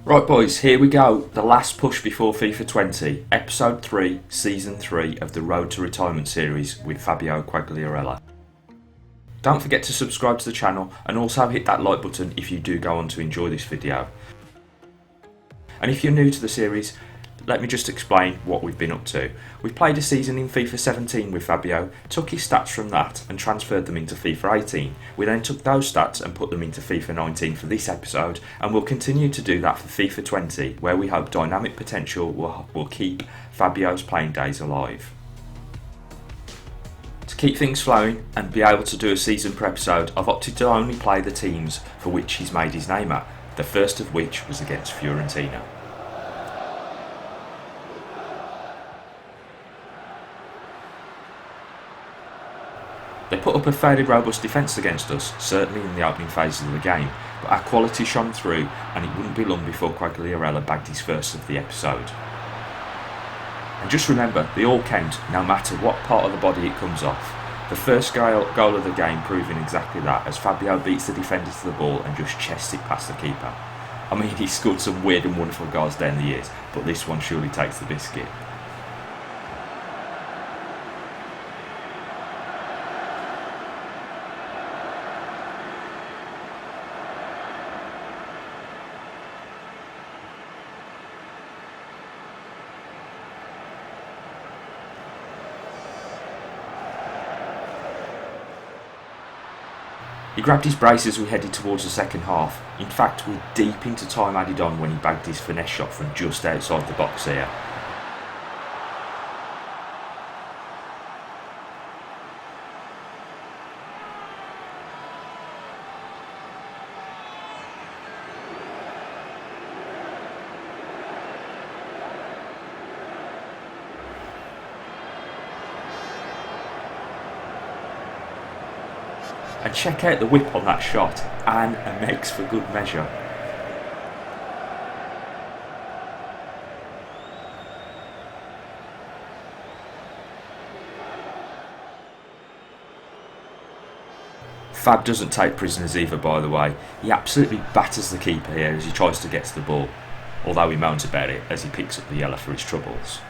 Right boys, here we go. The last push before FIFA 20, Episode 3, Season 3 of the Road to Retirement series with Fabio Quagliarella. Don't forget to subscribe to the channel and also hit that like button if you do go on to enjoy this video. And if you're new to the series, let me just explain what we've been up to. We've played a season in FIFA 17 with Fabio, took his stats from that and transferred them into FIFA 18. We then took those stats and put them into FIFA 19 for this episode, and we'll continue to do that for FIFA 20, where we hope dynamic potential will keep Fabio's playing days alive. To keep things flowing and be able to do a season per episode, I've opted to only play the teams for which he's made his name at, the first of which was against Fiorentina. They put up a fairly robust defence against us, certainly in the opening phases of the game, but our quality shone through and it wouldn't be long before Quagliarella bagged his first of the episode. And just remember, they all count, no matter what part of the body it comes off. The first goal of the game proving exactly that, as Fabio beats the defender to the ball and just chests it past the keeper. I mean, he's scored some weird and wonderful goals down the years, but this one surely takes the biscuit. He grabbed his brace as we headed towards the second half. In fact, we're deep into time added on when he bagged his finesse shot from just outside the box here. And check out the whip on that shot, and a makes for good measure. Fab doesn't take prisoners either, by the way. He absolutely batters the keeper here as he tries to get to the ball, although he moans about it as he picks up the yellow for his troubles.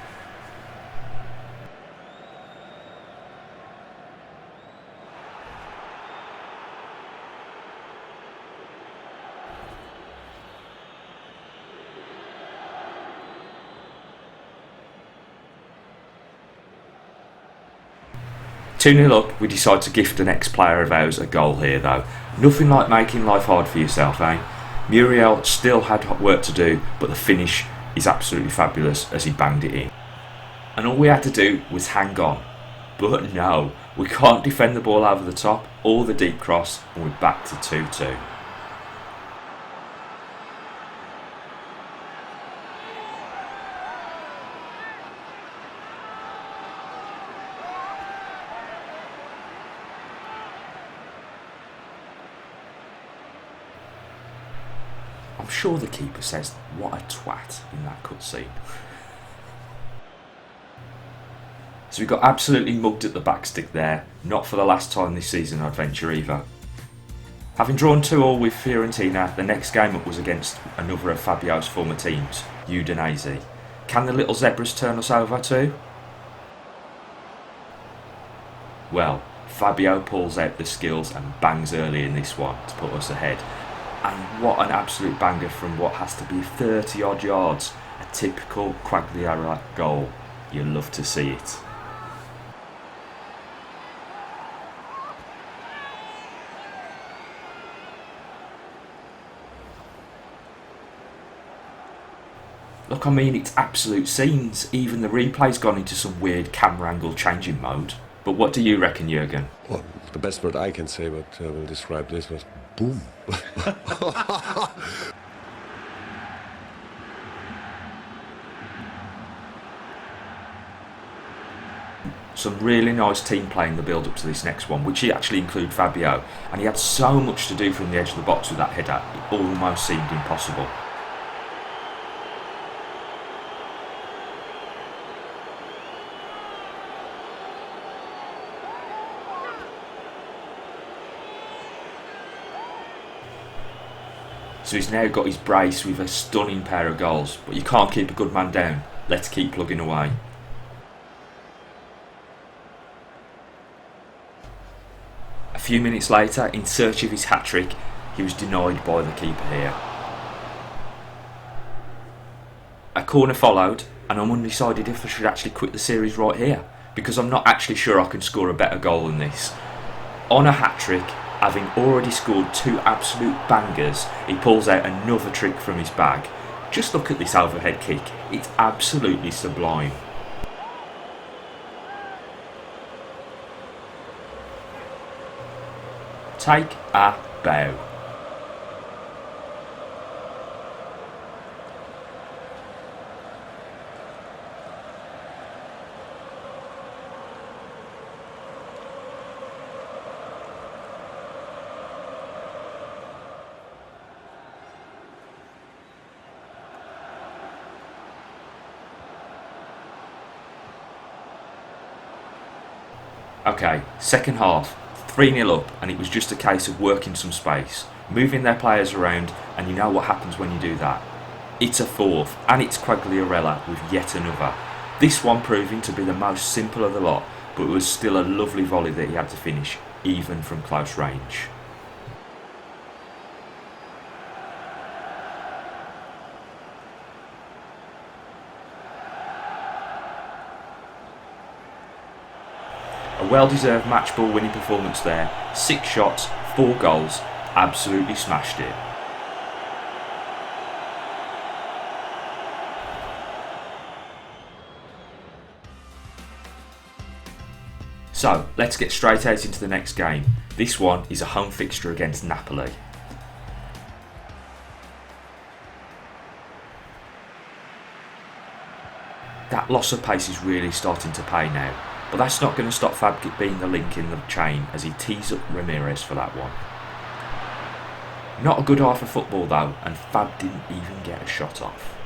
Two 0 up, we decide to gift an ex-player of ours a goal here though. Nothing like making life hard for yourself, eh? Muriel still had work to do, but the finish is absolutely fabulous as he banged it in. And all we had to do was hang on. But no, we can't defend the ball over the top or the deep cross, and we're back to 2-2. I'm sure the keeper says, "What a twat," in that cutscene. So we got absolutely mugged at the backstick there, not for the last time this season I'd venture either. Having drawn 2-2 with Fiorentina, the next game up was against another of Fabio's former teams, Udinese. Can the little zebras turn us over too? Well, Fabio pulls out the skills and bangs early in this one to put us ahead. And what an absolute banger from what has to be 30 odd yards. A typical Quagliarella goal. You'll love to see it. Look, I mean, it's absolute scenes. Even the replay's gone into some weird camera angle changing mode. But what do you reckon, Jürgen? Well, the best word I can say, but will describe this was boom. Some really nice team play in the build up to this next one, which actually include Fabio, and he had so much to do from the edge of the box with that header, it almost seemed impossible. So so he's now got his brace with a stunning pair of goals. But you can't keep a good man down. Let's keep plugging away. A few minutes later, in search of his hat-trick, he was denied by the keeper here. A corner followed, and I'm undecided if I should actually quit the series right here, because I'm not actually sure I can score a better goal than this. On a hat-trick, having already scored 2 absolute bangers, he pulls out another trick from his bag. Just look at this overhead kick, it's absolutely sublime. Take a bow. Okay, second half, 3-0 up, and it was just a case of working some space, moving their players around, and you know what happens when you do that. It's a fourth, and it's Quagliarella with yet another. This one proving to be the most simple of the lot, but it was still a lovely volley that he had to finish, even from close range. A well-deserved match ball winning performance there. 6 shots, 4 goals, absolutely smashed it. So, let's get straight out into the next game. This one is a home fixture against Napoli. That loss of pace is really starting to pay now. But that's not going to stop Fab being the link in the chain as he tees up Ramirez for that one. Not a good half of football though, and Fab didn't even get a shot off.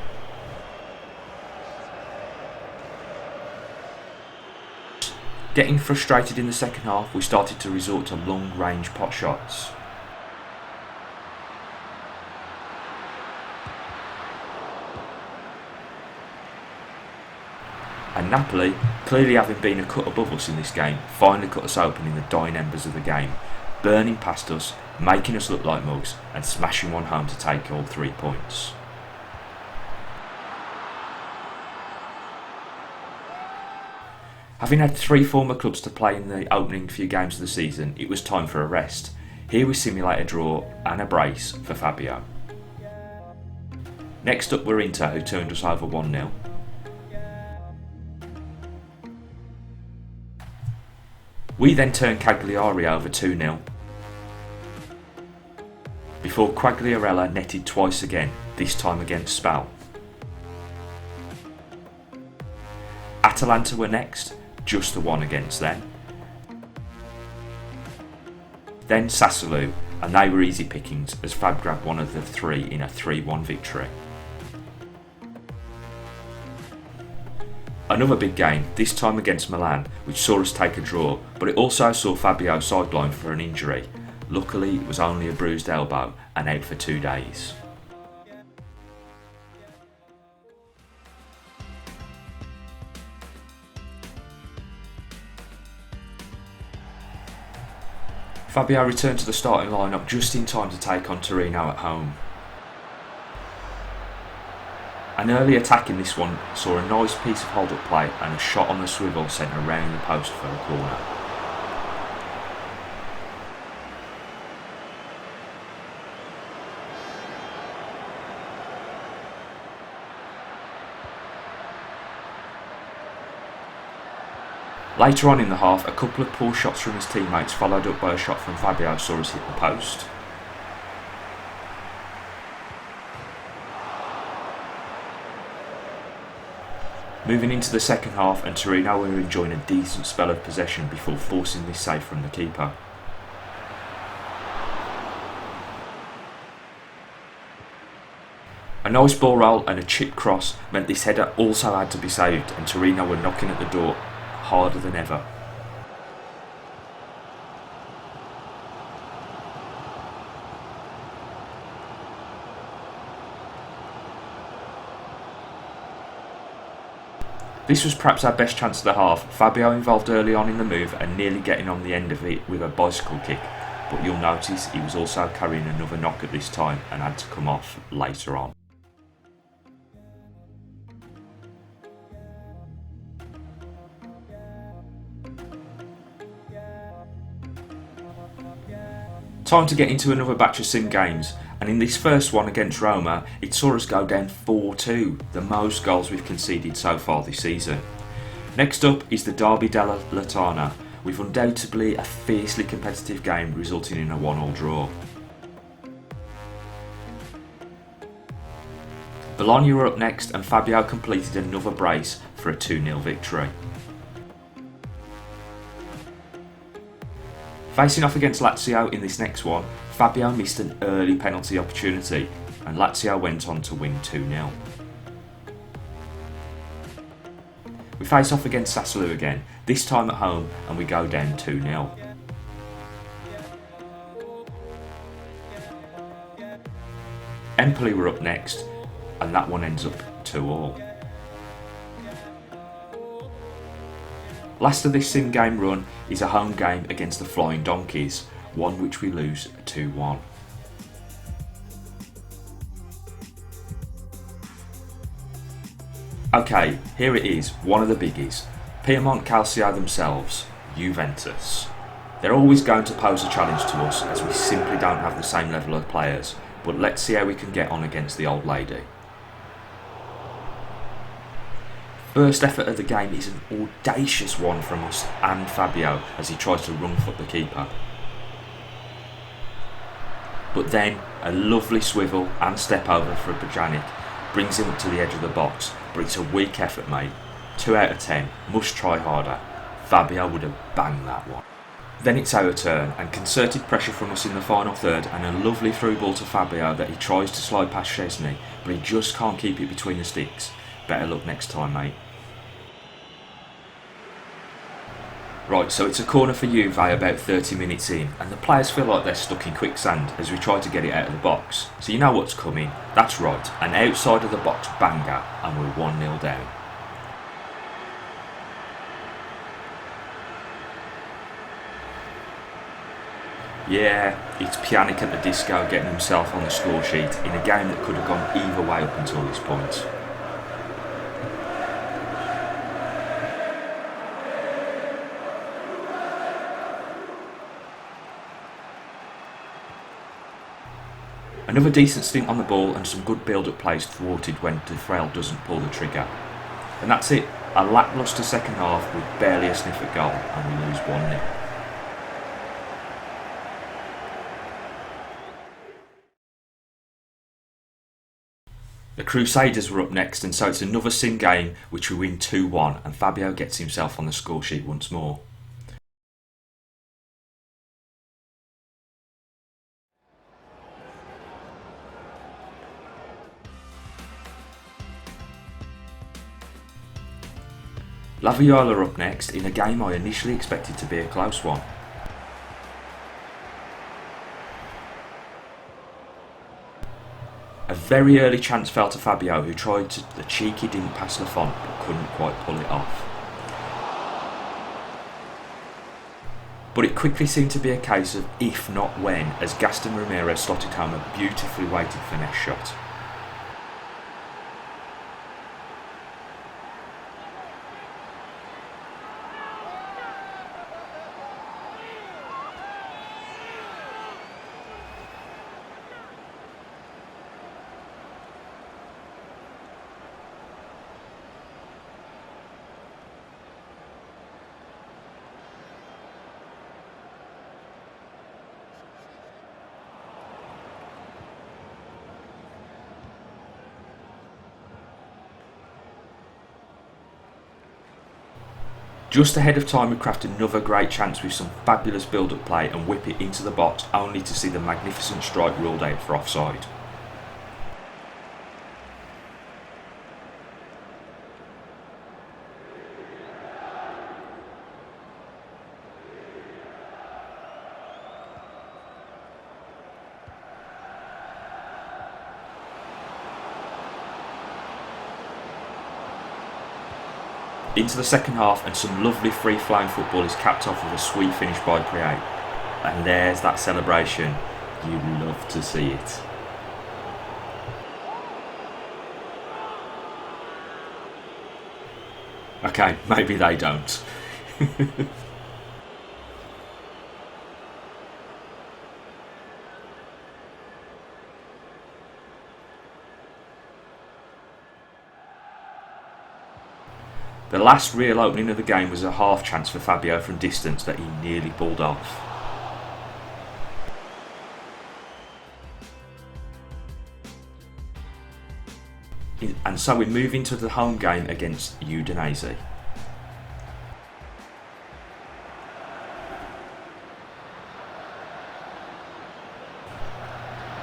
Getting frustrated in the second half, we started to resort to long range pot shots. And Napoli, clearly having been a cut above us in this game, finally cut us open in the dying embers of the game, burning past us, making us look like mugs, and smashing one home to take all 3 points. Having had 3 former clubs to play in the opening few games of the season, it was time for a rest. Here we simulate a draw and a brace for Fabio. Next up were Inter, who turned us over 1-0. We then turned Cagliari over 2-0, before Quagliarella netted twice again, this time against Spal. Atalanta were next, just the one against them. Then Sassuolo, and they were easy pickings as Fab grabbed one of the 3 in a 3-1 victory. Another big game, this time against Milan, which saw us take a draw, but it also saw Fabio sidelined for an injury. Luckily, it was only a bruised elbow and out for 2 days. Fabio returned to the starting lineup just in time to take on Torino at home. An early attack in this one saw a nice piece of hold-up play and a shot on the swivel sent around the post for a corner. Later on in the half, a couple of poor shots from his teammates followed up by a shot from Fabio saw us hit the post. Moving into the second half, and Torino were enjoying a decent spell of possession before forcing this save from the keeper. A nice ball roll and a chip cross meant this header also had to be saved, and Torino were knocking at the door harder than ever. This was perhaps our best chance of the half. Fabio involved early on in the move and nearly getting on the end of it with a bicycle kick, but you'll notice he was also carrying another knock at this time and had to come off later on. Time to get into another batch of sim games, and in this first one against Roma, it saw us go down 4-2, the most goals we've conceded so far this season. Next up is the Derby della Latana, with undoubtedly a fiercely competitive game resulting in a 1-1 draw. Bologna were up next and Fabio completed another brace for a 2-0 victory. Facing off against Lazio in this next one, Fabio missed an early penalty opportunity and Lazio went on to win 2-0. We face off against Sassuolo again, this time at home, and we go down 2-0. Empoli were up next and that one ends up 2-2. Last of this sim game run is a home game against the Flying Donkeys, one which we lose 2-1. Okay, here it is, one of the biggies. Piedmont Calcio themselves, Juventus. They're always going to pose a challenge to us as we simply don't have the same level of players, but let's see how we can get on against the old lady. First effort of the game is an audacious one from us and Fabio as he tries to wrong foot the keeper. But then a lovely swivel and step over for Bajanic brings him up to the edge of the box, but it's a weak effort, mate. 2 out of 10, must try harder. Fabio would have banged that one. Then it's our turn and concerted pressure from us in the final third and a lovely through ball to Fabio that he tries to slide past Szczesny, but he just can't keep it between the sticks. Better luck next time, mate. Right, so it's a corner for Juve about 30 minutes in, and the players feel like they're stuck in quicksand as we try to get it out of the box. So you know what's coming, that's right, an outside of the box banger, and we're 1-0 down. Yeah, it's Pjanic at the disco getting himself on the score sheet in a game that could have gone either way up until this point. Another decent stint on the ball and some good build-up plays thwarted when Defrel doesn't pull the trigger. And that's it, a lacklustre second half with barely a sniff at goal and we lose 1-0. The Crusaders were up next and so it's another sim game which we win 2-1 and Fabio gets himself on the score sheet once more. La Viola are up next in a game I initially expected to be a close one. A very early chance fell to Fabio who tried to, the cheeky didn't pass Lafont but couldn't quite pull it off. But it quickly seemed to be a case of if not when as Gaston Ramirez slotted home a beautifully weighted finesse shot. Just ahead of time we craft another great chance with some fabulous build-up play and whip it into the box only to see the magnificent strike ruled out for offside. Into the second half, and some lovely free-flowing football is capped off with a sweet finish by Create. And there's that celebration. You love to see it. Okay, maybe they don't. The last real opening of the game was a half chance for Fabio from distance that he nearly pulled off. And so we move into the home game against Udinese.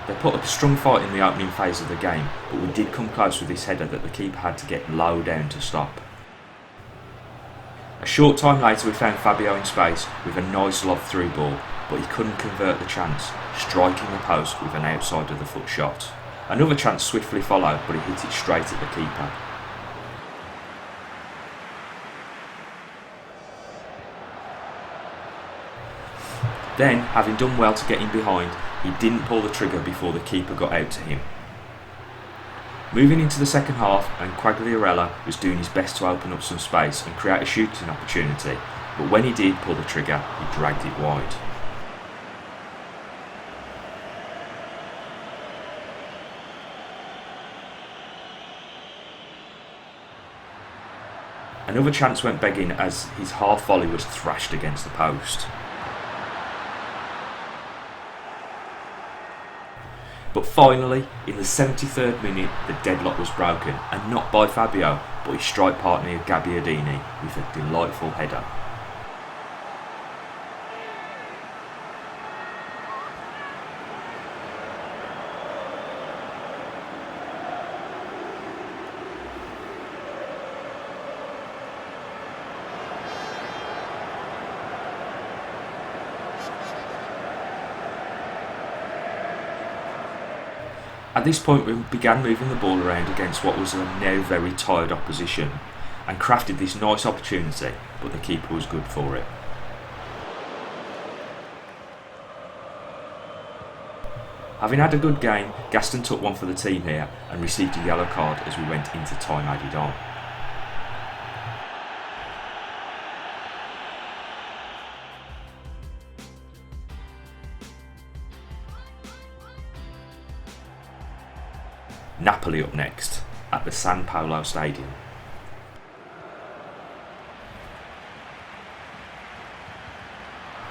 They put up a strong fight in the opening phase of the game, but we did come close with this header that the keeper had to get low down to stop. A short time later we found Fabio in space with a nice lob through ball, but he couldn't convert the chance, striking the post with an outside of the foot shot. Another chance swiftly followed, but he hit it straight at the keeper. Then, having done well to get in behind, he didn't pull the trigger before the keeper got out to him. Moving into the second half, and Quagliarella was doing his best to open up some space and create a shooting opportunity, but when he did pull the trigger, he dragged it wide. Another chance went begging as his half volley was thrashed against the post. But finally, in the 73rd minute, the deadlock was broken, and not by Fabio, but his strike partner Gabbiadini with a delightful header. At this point we began moving the ball around against what was a now very tired opposition and crafted this nice opportunity, but the keeper was good for it. Having had a good game, Gaston took one for the team here and received a yellow card as we went into time added on. Napoli up next, at the San Paolo Stadium.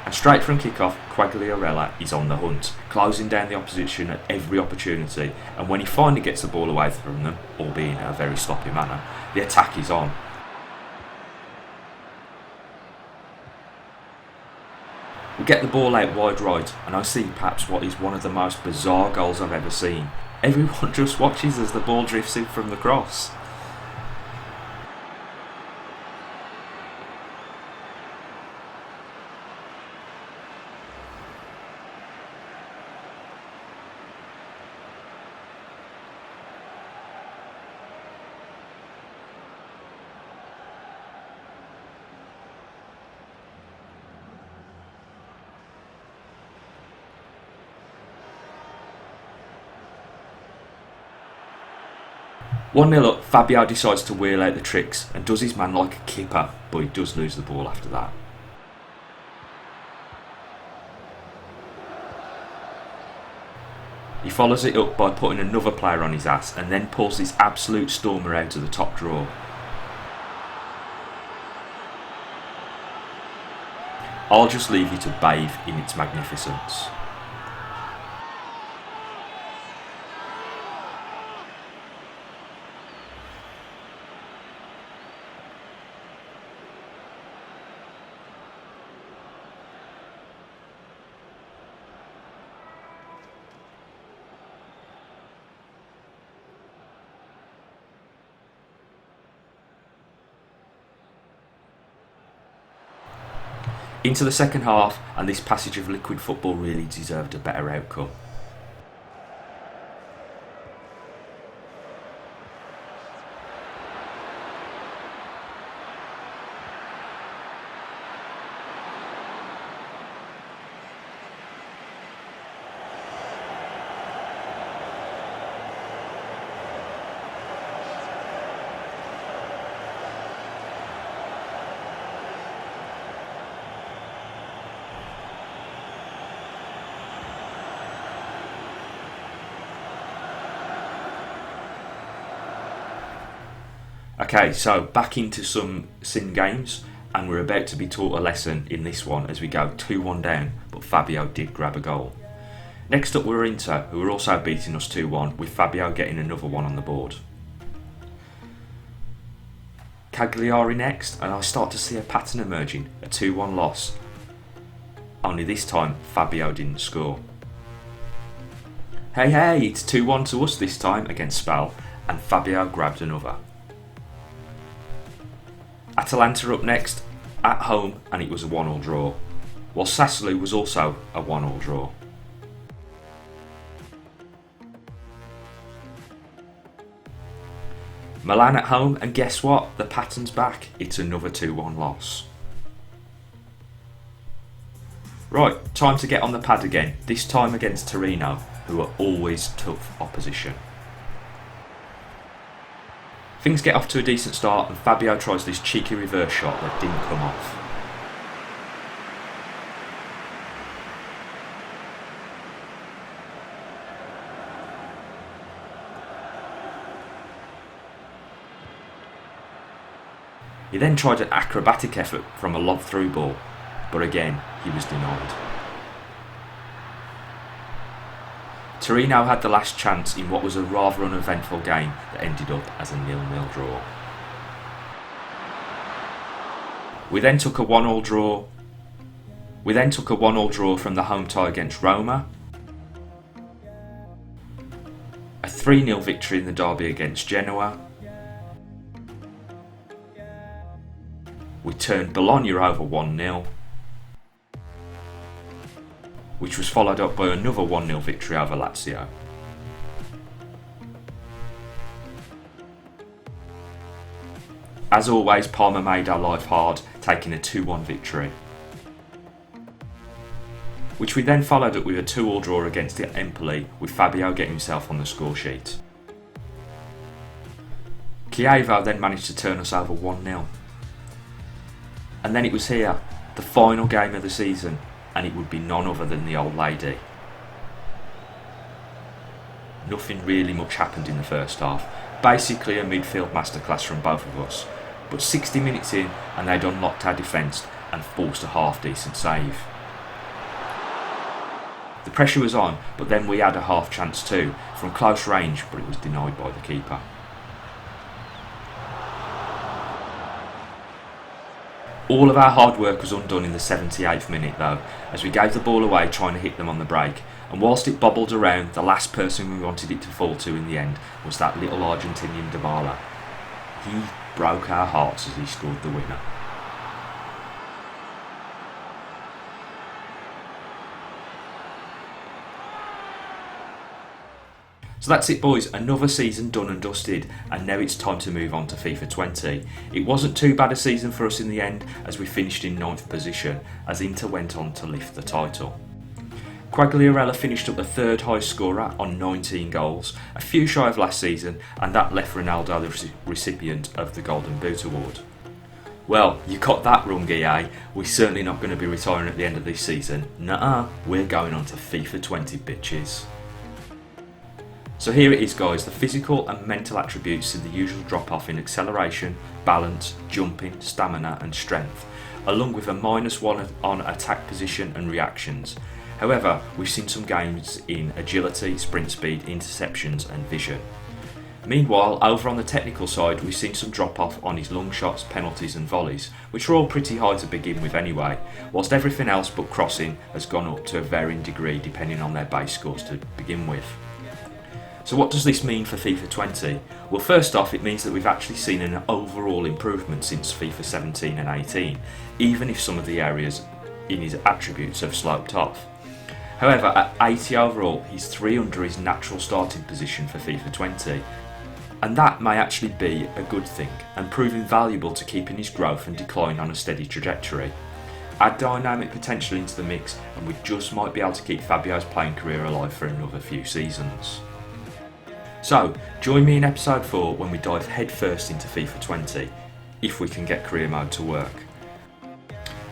And straight from kick-off, Quagliarella is on the hunt, closing down the opposition at every opportunity, and when he finally gets the ball away from them, albeit in a very sloppy manner, the attack is on. We get the ball out wide right, and I see perhaps what is one of the most bizarre goals I've ever seen. Everyone just watches as the ball drifts in from the cross. One 0 up, Fabio decides to wheel out the tricks and does his man like a kipper, but he does lose the ball after that. He follows it up by putting another player on his ass and then pulls this absolute stormer out of the top drawer. I'll just leave you to bathe in its magnificence. Into the second half, and this passage of liquid football really deserved a better outcome. Okay, so back into some sim games, and we're about to be taught a lesson in this one as we go 2-1 down, but Fabio did grab a goal. Next up we're Inter, who are also beating us 2-1, with Fabio getting another one on the board. Quagliarella'S next, and I start to see a pattern emerging, a 2-1 loss. Only this time Fabio didn't score. Hey, it's 2-1 to us this time against Spal, and Fabio grabbed another. Atalanta up next, at home, and it was a 1-1 draw, while Sassuolo was also a 1-1 draw. Milan at home, and guess what? The pattern's back. It's another 2-1 loss. Right, time to get on the pad again, this time against Torino, who are always tough opposition. Things get off to a decent start, and Fabio tries this cheeky reverse shot that didn't come off. He then tried an acrobatic effort from a lob through ball, but again he was denied. Torino had the last chance in what was a rather uneventful game that ended up as a 0-0 draw. We then took a 1-1 draw from the home tie against Roma, a 3-0 victory in the derby against Genoa. We turned Bologna over 1-0, which was followed up by another 1-0 victory over Lazio. As always, Parma made our life hard, taking a 2-1 victory, which we then followed up with a 2-2 draw against Empoli, with Fabio getting himself on the score sheet. Chievo then managed to turn us over 1-0. And then it was here, the final game of the season, and it would be none other than the old lady. Nothing really much happened in the first half, basically a midfield masterclass from both of us, but 60 minutes in and they'd unlocked our defence and forced a half decent save. The pressure was on, but then we had a half chance too, from close range, but it was denied by the keeper. All of our hard work was undone in the 78th minute though, as we gave the ball away trying to hit them on the break, and whilst it bobbled around, the last person we wanted it to fall to in the end was that little Argentinian Dybala. He broke our hearts as he scored the winner. So that's it boys, another season done and dusted, and now it's time to move on to FIFA 20. It wasn't too bad a season for us in the end, as we finished in 9th position, as Inter went on to lift the title. Quagliarella'S finished up the third highest scorer on 19 goals, a few shy of last season, and that left Ronaldo the recipient of the Golden Boot Award. Well, you got that wrong EA, we're certainly not going to be retiring at the end of this season, nuh-uh, we're going on to FIFA 20 bitches. So here it is guys, the physical and mental attributes see the usual drop off in acceleration, balance, jumping, stamina and strength, along with a -1 on attack position and reactions. However, we've seen some gains in agility, sprint speed, interceptions and vision. Meanwhile, over on the technical side, we've seen some drop off on his long shots, penalties and volleys, which are all pretty high to begin with anyway, whilst everything else but crossing has gone up to a varying degree depending on their base scores to begin with. So what does this mean for FIFA 20? Well, first off, it means that we've actually seen an overall improvement since FIFA 17 and 18, even if some of the areas in his attributes have sloped off. However, at 80 overall, he's 3 under his natural starting position for FIFA 20, and that may actually be a good thing and proving valuable to keeping his growth and decline on a steady trajectory. Add dynamic potential into the mix and we just might be able to keep Fabio's playing career alive for another few seasons. So, join me in episode 4 when we dive headfirst into FIFA 20, if we can get career mode to work.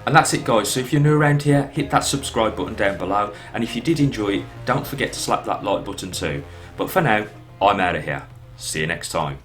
And that's it guys, so if you're new around here, hit that subscribe button down below, and if you did enjoy it, don't forget to slap that like button too. But for now, I'm out of here. See you next time.